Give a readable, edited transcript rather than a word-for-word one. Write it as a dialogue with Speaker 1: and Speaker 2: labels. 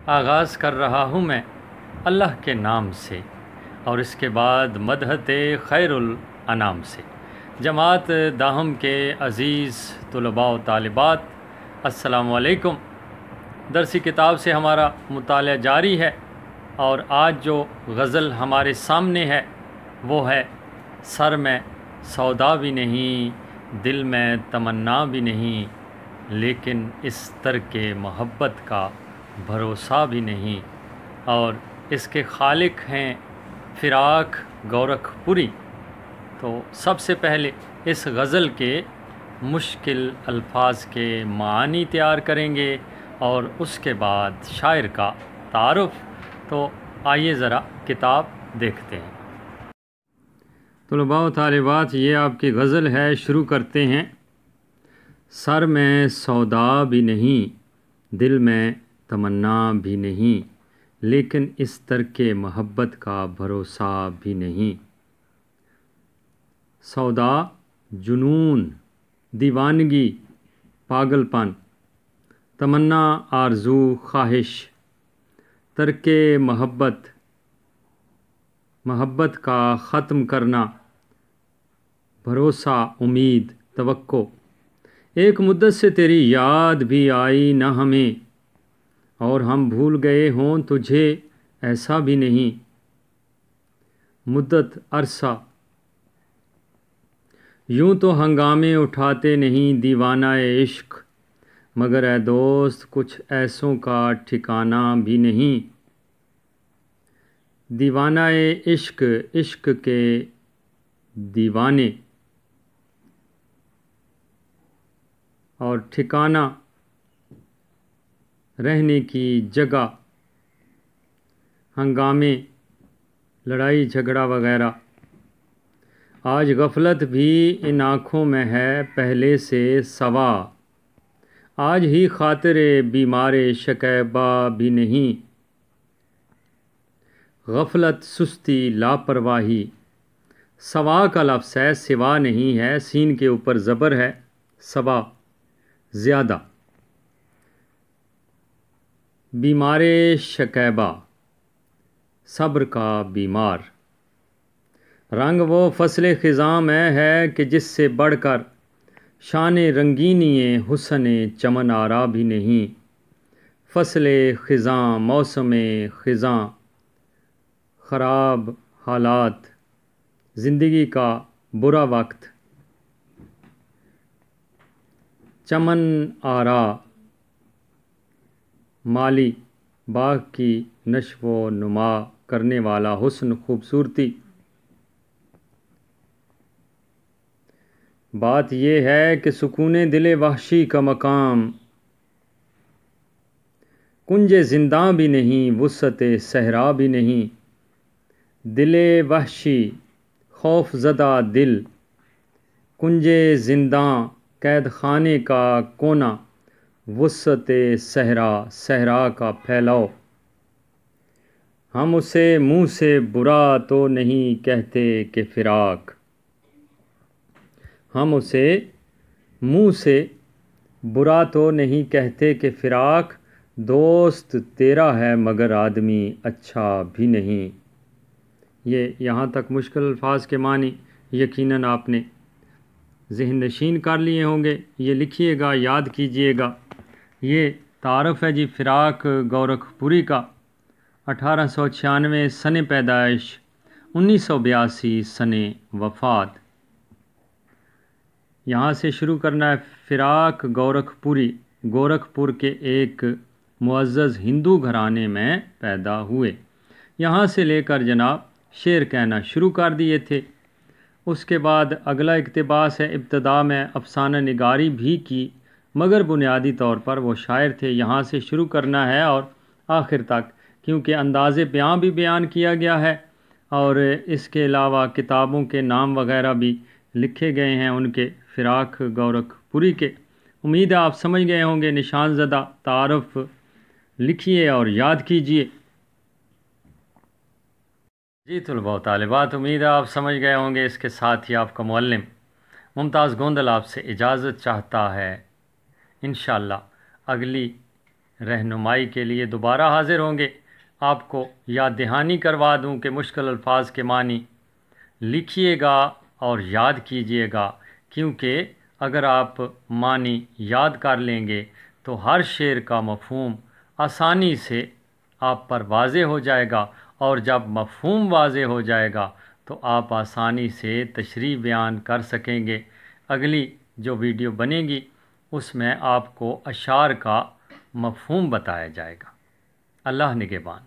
Speaker 1: آغاز کر رہا ہوں میں اللہ کے نام سے، اور اس کے بعد مدحت خیر الانام سے۔ جماعت داہم کے عزیز طلباء و طالبات، السلام علیکم۔ درسی کتاب سے ہمارا مطالعہ جاری ہے، اور آج جو غزل ہمارے سامنے ہے وہ ہے: سر میں سودا بھی نہیں، دل میں تمنا بھی نہیں، لیکن اس ترک محبت کا بھروسہ بھی نہیں۔ اور اس کے خالق ہیں فراق گورکھ پوری۔ تو سب سے پہلے اس غزل کے مشکل الفاظ کے معانی تیار کریں گے، اور اس کے بعد شاعر کا تعارف۔ تو آئیے ذرا کتاب دیکھتے ہیں۔ طلباء و طالبات، یہ آپ کی غزل ہے، شروع کرتے ہیں۔ سر میں سودا بھی نہیں، دل میں تمنا بھی نہیں، لیکن اس ترک محبت کا بھروسہ بھی نہیں۔ سودا جنون، دیوانگی، پاگل پن، تمنا آرزو خواہش، ترک محبت، محبت کا ختم کرنا، بھروسہ، امید، توقع۔ ایک مدت سے تیری یاد بھی آئی نہ ہمیں، اور ہم بھول گئے ہوں تجھے، ایسا بھی نہیں۔ مدت، عرصہ، یوں تو ہنگامے اٹھاتے نہیں دیوانہ عشق، مگر اے دوست کچھ ایسوں کا ٹھکانہ بھی نہیں۔ دیوانہ عشق، عشق کے دیوانے، اور ٹھکانہ رہنے کی جگہ، ہنگامے، لڑائی جھگڑا وغیرہ۔ آج غفلت بھی ان آنکھوں میں ہے پہلے سے سوا، آج ہی خاطر بیمار شکیبہ بھی نہیں۔ غفلت، سستی، لاپرواہی، سوا کا لفظ ہے، سوا نہیں ہے، سین کے اوپر زبر ہے، سوا زیادہ۔ بیمار شکیبہ، صبر کا بیمار۔ رنگ وہ فصل خزاں میں ہے کہ جس سے بڑھ کر شان رنگینی حسن چمن آرا بھی نہیں۔ فصل خزاں، موسم خزاں، خراب حالات، زندگی کا برا وقت، چمن آرا، مالی، باغ کی نشو و نما کرنے والا حسن، خوبصورتی۔ بات یہ ہے کہ سکون دل وحشی کا مقام، کنج زنداں بھی نہیں، وسعت صحرا بھی نہیں۔ دل وحشی، خوف زدہ دل، کنج زنداں، قید خانے کا کونا، وسعت صحرا، صحرا کا پھیلاؤ۔ ہم اسے منہ سے برا تو نہیں کہتے کہ فراق، ہم اسے منہ سے برا تو نہیں کہتے کہ فراق، دوست تیرا ہے مگر آدمی اچھا بھی نہیں۔ یہ یہاں تک مشکل الفاظ کے معنی یقیناً آپ نے ذہن نشین کر لیے ہوں گے۔ یہ لکھیے گا، یاد کیجئے گا۔ یہ تعارف ہے جی فراق گورکھ پوری کا۔ 1896 سن پیدائش، 1982 سن وفات۔ یہاں سے شروع کرنا ہے۔ فراق گورکھ پوری گورکھپور کے ایک معزز ہندو گھرانے میں پیدا ہوئے۔ یہاں سے لے کر جناب شعر کہنا شروع کر دیے تھے۔ اس کے بعد اگلا اقتباس ہے، ابتدا میں افسانہ نگاری بھی کی، مگر بنیادی طور پر وہ شاعر تھے۔ یہاں سے شروع کرنا ہے اور آخر تک، کیونکہ انداز بیان بھی بیان کیا گیا ہے، اور اس کے علاوہ کتابوں کے نام وغیرہ بھی لکھے گئے ہیں ان کے، فراق گورکھ پوری کے۔ امید ہے آپ سمجھ گئے ہوں گے۔ نشان زدہ تعارف لکھیے اور یاد کیجئے۔ جی طلباء و طالبات، امید ہے آپ سمجھ گئے ہوں گے۔ اس کے ساتھ ہی آپ کا معلم ممتاز گوندل آپ سے اجازت چاہتا ہے۔ انشاءاللہ اگلی رہنمائی کے لیے دوبارہ حاضر ہوں گے۔ آپ کو یاد دہانی کروا دوں کہ مشکل الفاظ کے معنی لکھیے گا اور یاد کیجیے گا، کیونکہ اگر آپ معنی یاد کر لیں گے تو ہر شعر کا مفہوم آسانی سے آپ پر واضح ہو جائے گا، اور جب مفہوم واضح ہو جائے گا تو آپ آسانی سے تشریح بیان کر سکیں گے۔ اگلی جو ویڈیو بنے گی اس میں آپ کو اشعار کا مفہوم بتایا جائے گا۔ اللہ نگہبان۔